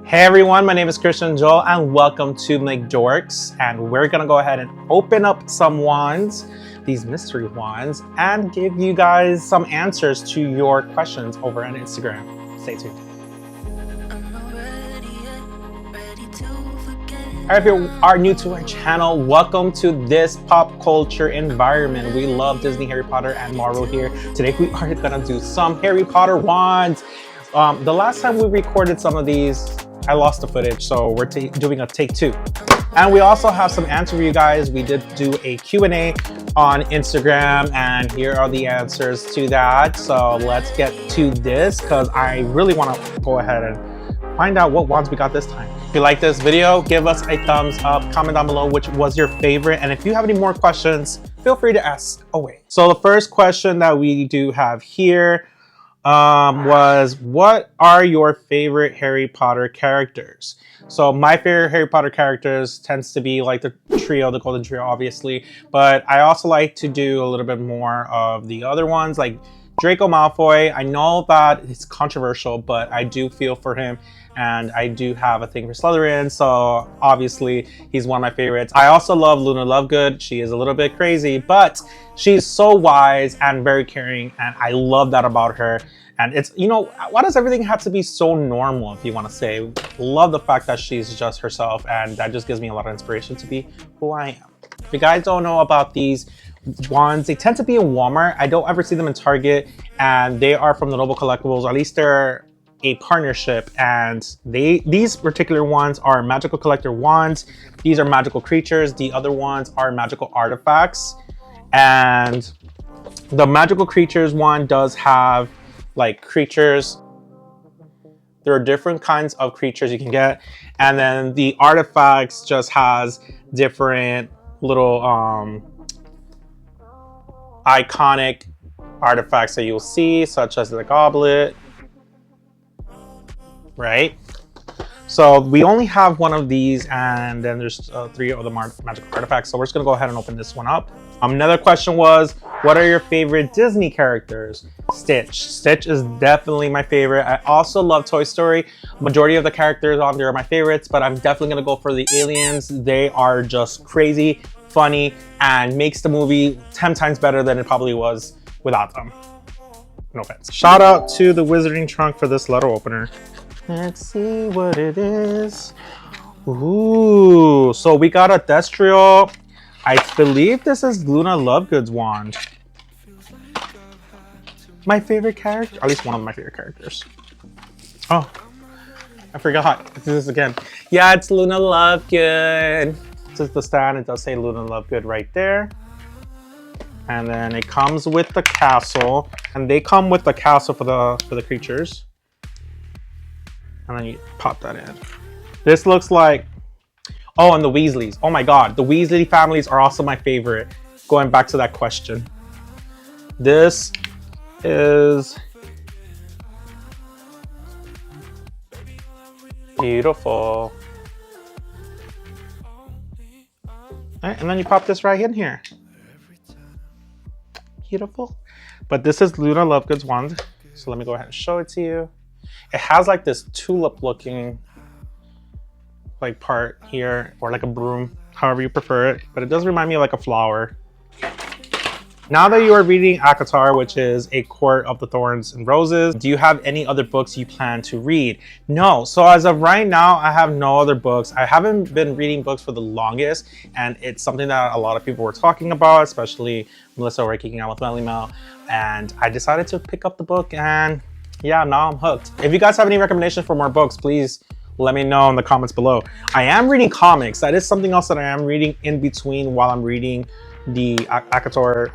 Hey everyone, my name is Christian Joel and welcome to McDorks, and we're gonna go ahead and open up some wands, these mystery wands, and give you guys some answers to your questions over on Instagram. Stay tuned. Alright, if you are new to our channel, welcome to this pop culture environment. We love Disney, Harry Potter, and Marvel here. Today we are gonna do some Harry Potter wands. The last time we recorded some of these, I lost the footage, so we're doing a take two. And we also have some answers for you guys. We did do a Q&A on Instagram, and here are the answers to that. So let's get to this, because I really want to go ahead and find out what wands we got this time. If you like this video, give us a thumbs up, comment down below which was your favorite, and if you have any more questions, feel free to ask away. So the first question that we do have here was, what are your favorite Harry Potter characters? So my favorite Harry Potter characters tends to be like the trio, the Golden Trio, obviously, but I also like to do a little bit more of the other ones, like Draco Malfoy. I know that it's controversial, but I do feel for him, and I do have a thing for Slytherin, so obviously he's one of my favorites. I also love Luna Lovegood. She is a little bit crazy, but she's so wise and very caring, and I love that about her. And it's, you know, why does everything have to be so normal, if you want to say? Love the fact that she's just herself, and that just gives me a lot of inspiration to be who I am. If you guys don't know about these wands, they tend to be in Walmart. I don't ever see them in Target, and they are from the Noble Collectibles, or at least they're a partnership, and these particular ones are magical collector wands. These are magical creatures. The other ones are magical artifacts, and the magical creatures one does have like creatures. There are different kinds of creatures you can get, and then the artifacts just has different little iconic artifacts that you'll see, such as the goblet, right? So we only have one of these, and then there's 3 other magical artifacts. So we're just gonna go ahead and open this one up. Another question was, what are your favorite Disney characters? Stitch. Stitch is definitely my favorite. I also love Toy Story. Majority of the characters on there are my favorites, but I'm definitely gonna go for the aliens. They are just crazy, funny, and makes the movie 10 times better than it probably was without them. No offense. Shout out to the Wizarding Trunk for this letter opener. Let's see what it is. Ooh, so we got a Destrio. I believe this is Luna Lovegood's wand. My favorite character, or at least one of my favorite characters. Oh, I forgot. Let's do this again. Yeah, it's Luna Lovegood. This is the stand. It does say Luna Lovegood right there. And then it comes with the castle, and they come with the castle for the creatures. And then you pop that in. This looks like, oh, and the Weasleys. Oh my God, the Weasley families are also my favorite. Going back to that question. This is beautiful. All right, and then you pop this right in here. Beautiful. But this is Luna Lovegood's wand. So let me go ahead and show it to you. It has like this tulip looking like part here, or like a broom, however you prefer it, but it does remind me of like a flower. Now that you are reading ACOTAR, which is A Court of the Thorns and Roses, do you have any other books you plan to read? No. So as of right now, I have no other books. I haven't been reading books for the longest, and it's something that a lot of people were talking about, especially Melissa over Kicking Out with Melly Mel, and I decided to pick up the book, and yeah, now I'm hooked. If you guys have any recommendations for more books, please let me know in the comments below. I am reading comics. That is something else that I am reading in between while I'm reading the ACOTAR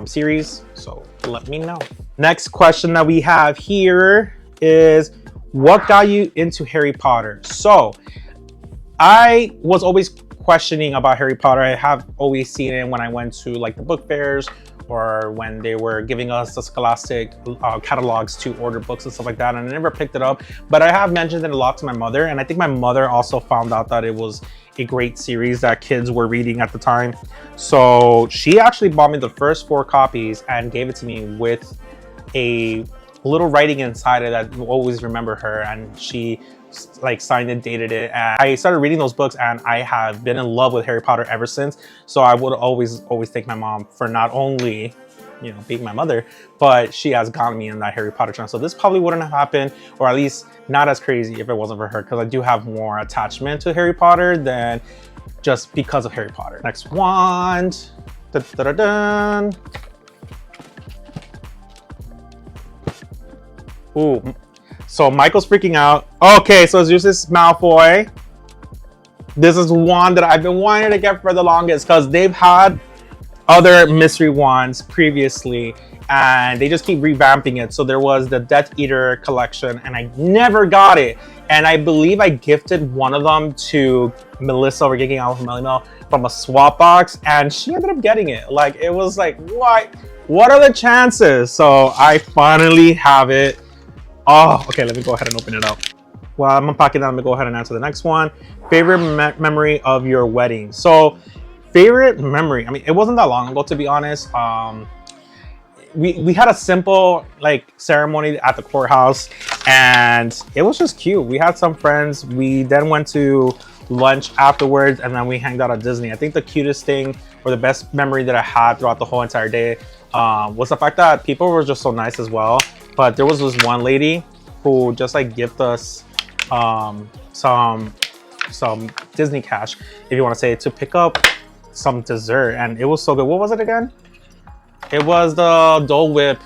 series, so let me know. Next question that we have here is, what got you into Harry Potter? So I was always questioning about Harry Potter. I have always seen it when I went to like the book fairs, or when they were giving us the Scholastic catalogs to order books and stuff like that, and I never picked it up. But I have mentioned it a lot to my mother, and I think my mother also found out that it was a great series that kids were reading at the time. So she actually bought me the first 4 copies and gave it to me with a little writing inside it that will always remember her, and she like signed it, dated it, and I started reading those books, and I have been in love with Harry Potter ever since. So I would always thank my mom for not only, you know, being my mother, but she has gotten me in that Harry Potter channel. So this probably wouldn't have happened, or at least not as crazy, if it wasn't for her, because I do have more attachment to Harry Potter than just because of Harry Potter. Next wand. Dun, dun, dun, dun. Ooh, so Michael's freaking out. Okay, so it's Lucius Malfoy. This is one that I've been wanting to get for the longest, because they've had other mystery wands previously, and they just keep revamping it. So there was the Death Eater collection, and I never got it. And I believe I gifted one of them to Melissa over Geeking Out with Melly Mel from a swap box, and she ended up getting it. Like, it was like, what are the chances? So I finally have it. Oh, okay, let me go ahead and open it up. While I'm unpacking that, let me go ahead and answer the next one. Favorite memory of your wedding. So favorite memory, I mean, it wasn't that long ago, to be honest. We had a simple like ceremony at the courthouse, and it was just cute. We had some friends. We then went to lunch afterwards, and then we hanged out at Disney. I think the cutest thing, or the best memory that I had throughout the whole entire day, was the fact that people were just so nice as well. But there was this one lady who just like gifted us some Disney cash, if you want to say, to pick up some dessert, and it was so good. What was it again? It was the Dole Whip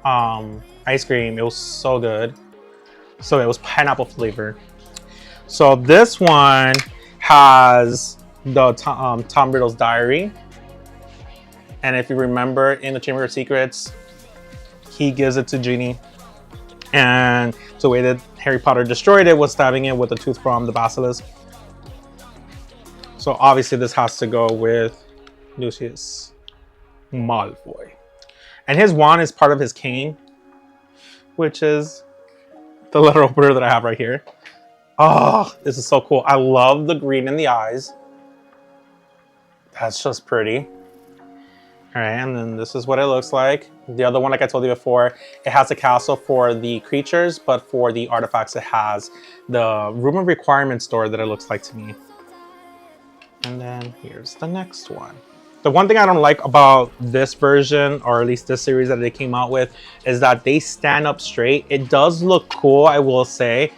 ice cream. It was so good. So it was pineapple flavor. So this one has the Tom Riddle's diary, and if you remember, in the Chamber of Secrets, he gives it to Ginny, and the way that Harry Potter destroyed it was stabbing it with a tooth from the basilisk. So obviously this has to go with Lucius Malfoy. And his wand is part of his cane, which is the letter opener that I have right here. Oh, this is so cool. I love the green in the eyes. That's just pretty. All right, and then this is what it looks like. The other one, like I told you before, it has a castle for the creatures, but for the artifacts, it has the room of requirement store that it looks like to me. And then here's the next one. The one thing I don't like about this version, or at least this series that they came out with, is that they stand up straight. It does look cool, I will say,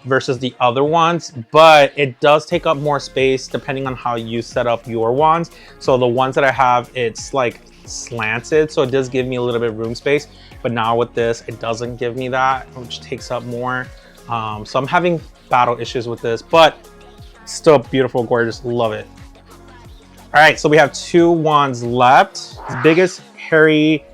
versus the other ones, but it does take up more space depending on how you set up your wands. So the ones that I have, it's like slanted, so it does give me a little bit of room space, but now with this, it doesn't give me that, which takes up more. So I'm having battle issues with this, but still beautiful, gorgeous, love it. All right, so we have 2 wands left. Biggest Harry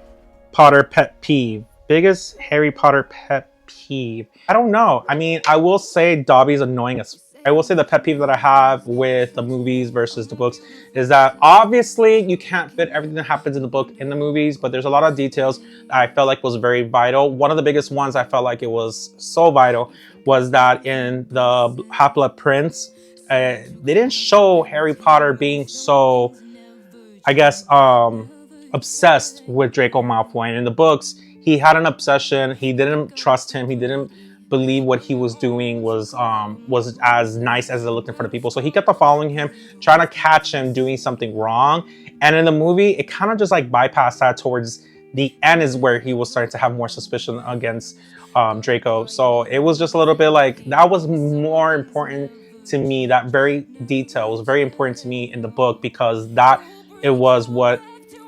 Potter pet peeve. Biggest Harry Potter pet peeve. I don't know. I mean, I will say Dobby's annoying as... I will say the pet peeve that I have with the movies versus the books is that obviously you can't fit everything that happens in the book in the movies, but there's a lot of details that I felt like was very vital. One of the biggest ones I felt like it was so vital was that in the Half-Blood Prince, they didn't show Harry Potter being so, I guess, obsessed with Draco Malfoy. And in the books, he had an obsession. He didn't trust him. He didn't believe what he was doing was as nice as it looked in front of people. So he kept on following him, trying to catch him doing something wrong. And in the movie, it kind of just like bypassed that. Towards the end is where he was starting to have more suspicion against Draco. So it was just a little bit like, that was more important to me. That very detail was very important to me in the book, because that it was what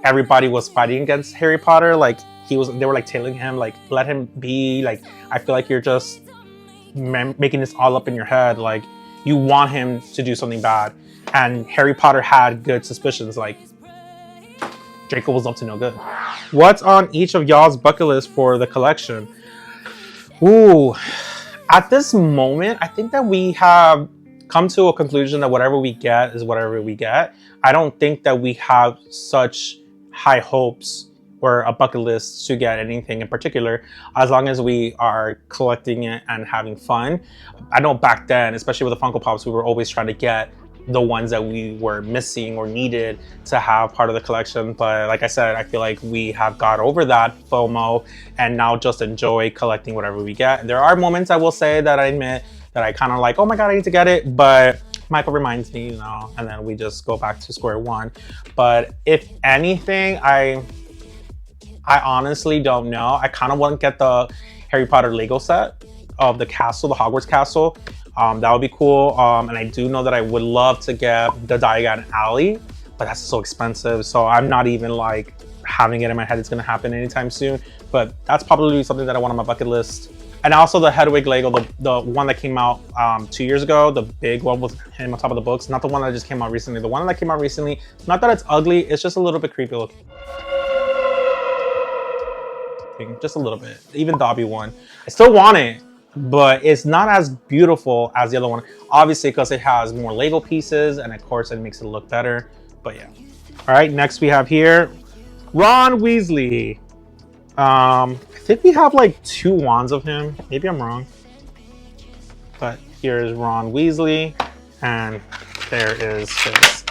everybody was fighting against Harry Potter. Like they were like telling him, like, let him be, like, I feel like you're just making this all up in your head, like you want him to do something bad. And Harry Potter had good suspicions, like Draco was up to no good. What's on each of y'all's bucket list for the collection? Ooh, at this moment, I think that we have come to a conclusion that whatever we get is whatever we get. I don't think that we have such high hopes or a bucket list to get anything in particular, as long as we are collecting it and having fun. I know back then, especially with the Funko Pops, we were always trying to get the ones that we were missing or needed to have part of the collection. But like I said, I feel like we have got over that FOMO and now just enjoy collecting whatever we get. There are moments, I will say, that I admit that I kind of like, oh my god, I need to get it, but Michael reminds me, you know, and then we just go back to square one. But if anything, I honestly don't know. I kind of want to get the Harry Potter Lego set of the castle, the Hogwarts castle. That would be cool. And I do know that I would love to get the Diagon Alley, but that's so expensive. So I'm not even like having it in my head it's gonna happen anytime soon. But that's probably something that I want on my bucket list. And also the Hedwig Lego, the one that came out 2 years ago, the big one with him on top of the books, not the one that just came out recently. The one that came out recently, not that it's ugly, it's just a little bit creepy looking. Just a little bit. Even Dobby one. I still want it, but it's not as beautiful as the other one. Obviously, because it has more Lego pieces, and of course it makes it look better. But yeah. All right, next we have here Ron Weasley. I think we have like 2 wands of him. Maybe I'm wrong. But here's Ron Weasley, and there is his.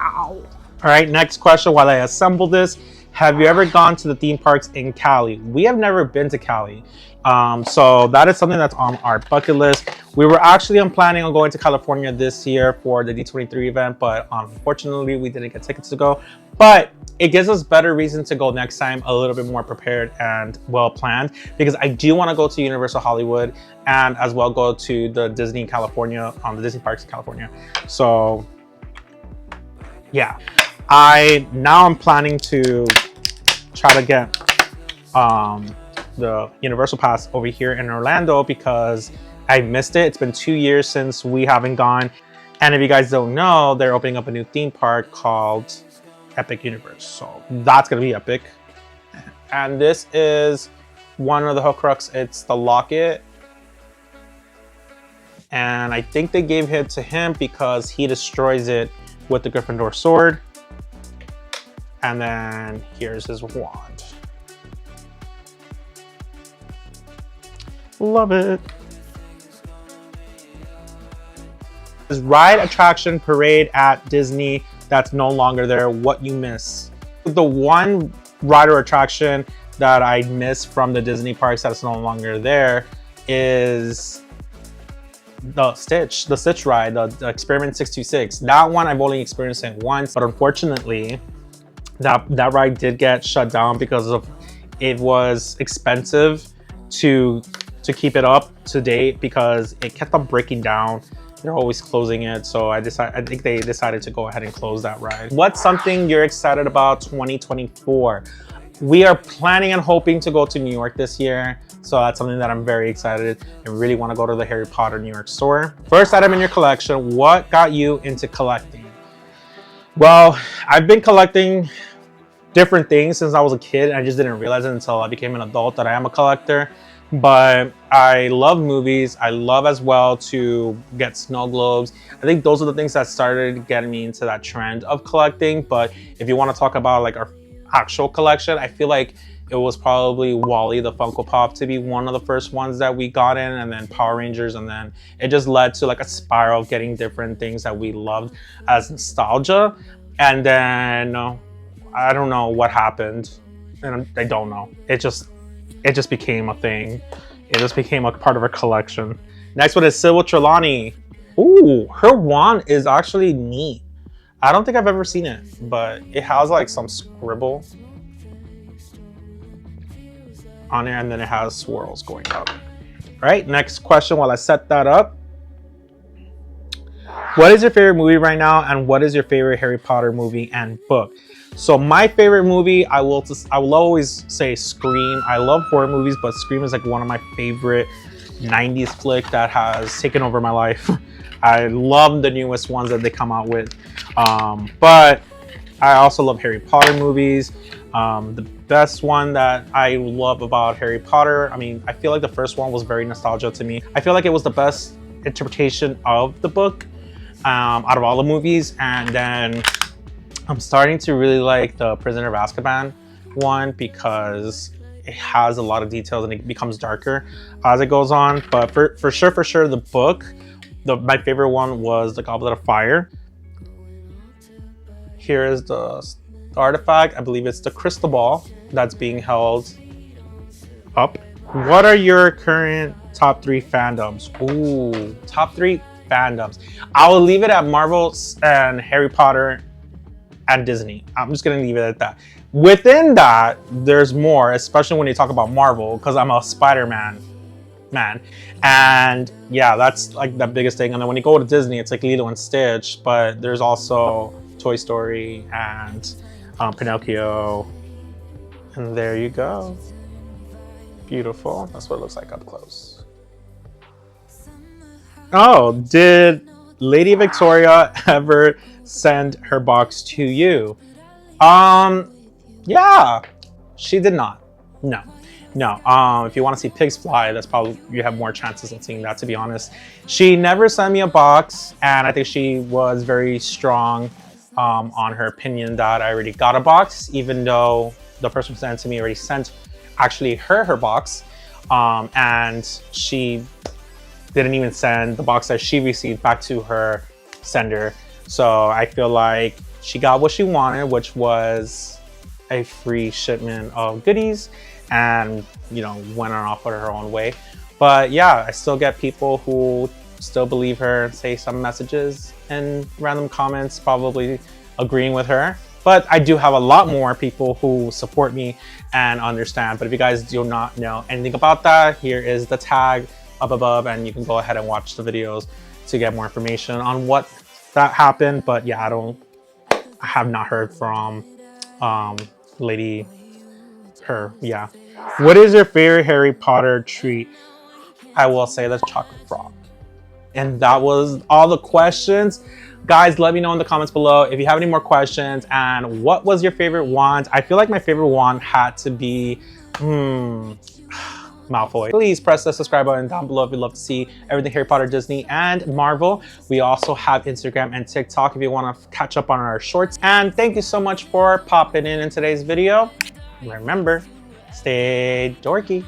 Ow. All right, next question while I assemble this. Have you ever gone to the theme parks in Cali? We have never been to Cali. So that is something that's on our bucket list. We were actually planning on going to California this year for the D23 event, but unfortunately we didn't get tickets to go. But it gives us better reason to go next time, a little bit more prepared and well planned, because I do want to go to Universal Hollywood and as well go to the Disney in California, the Disney parks in California. So yeah, I'm planning to try to get the Universal Pass over here in Orlando because I missed it. It's been 2 years since we haven't gone. And if you guys don't know, they're opening up a new theme park called Epic Universe. So that's gonna be epic. And this is one of the Horcrux. It's the locket. And I think they gave it to him because he destroys it with the Gryffindor sword. And then here's his wand. Love it. This ride, attraction, parade at Disney that's no longer there. What you miss? The one ride or attraction that I miss from the Disney parks that's no longer there is the Stitch ride, the Experiment 626. That one I've only experienced it once, but unfortunately, that ride did get shut down because of it was expensive to keep it up to date because it kept on breaking down. They're always closing it, so I think they decided to go ahead and close that ride. What's something you're excited about 2024? We are planning and hoping to go to New York this year, so that's something that I'm very excited and really want to go to the Harry Potter New York store. First item in your collection, what got you into collecting? Well, I've been collecting different things since I was a kid. I just didn't realize it until I became an adult that I am a collector. But I love movies. I love as well to get snow globes. I think those are the things that started getting me into that trend of collecting. But if you want to talk about like our actual collection, I feel like it was probably Wally the Funko Pop to be one of the first ones that we got in, and then Power Rangers, and then it just led to like a spiral of getting different things that we loved as nostalgia. And then I don't know what happened, and I don't know. It just became a thing. It just became a part of our collection. Next one is Sybil Trelawney. Ooh, her wand is actually neat. I don't think I've ever seen it, but it has like some scribble on there, and then it has swirls going up. All right, next question while I set that up. What is your favorite movie right now, and what is your favorite Harry Potter movie and book? So my favorite movie, I will always say Scream. I love horror movies, but Scream is like one of my favorite 90s flick that has taken over my life. I love the newest ones that they come out with. But I also love Harry Potter movies. The best one that I love about Harry Potter, I mean, I feel like the first one was very nostalgic to me. I feel like it was the best interpretation of the book out of all the movies. And then I'm starting to really like the Prisoner of Azkaban one because it has a lot of details and it becomes darker as it goes on. But for sure, the book My favorite one was the Goblet of Fire. Here is the artifact. I believe it's the crystal ball that's being held up. What are your current top 3 fandoms? Ooh, top 3 fandoms. I will leave it at Marvel and Harry Potter and Disney. I'm just gonna leave it at that. Within that, there's more, especially when you talk about Marvel, because I'm a Spider-Man man. And yeah, that's like the biggest thing. And then when you go to Disney, it's like Lilo and Stitch, but there's also Toy Story and Pinocchio. And there you go. Beautiful. That's what it looks like up close. Oh, did Lady Victoria ever send her box to you? Yeah, she did not. No. If you want to see pigs fly, that's probably, you have more chances of seeing that, to be honest. She never sent me a box, and I think she was very strong on her opinion that I already got a box, even though the person who sent it to me already sent actually her box, and she didn't even send the box that she received back to her sender. So I feel like she got what she wanted, which was a free shipment of goodies, and went off with her own way. But yeah, I still get people who still believe her, say some messages and random comments probably agreeing with her. But I do have a lot more people who support me and understand. But if you guys do not know anything about that, here is the tag up above, and you can go ahead and watch the videos to get more information on what that happened. But yeah, I have not heard from Lady her. Yeah. What is your favorite Harry Potter treat? I will say the chocolate frog. And that was all the questions. Guys, let me know in the comments below if you have any more questions, and what was your favorite wand? I feel like my favorite wand had to be Malfoy. Please press the subscribe button down below if you'd love to see everything Harry Potter, Disney, and Marvel. We also have Instagram and TikTok if you want to catch up on our shorts. And thank you so much for popping in today's video. Remember, stay dorky.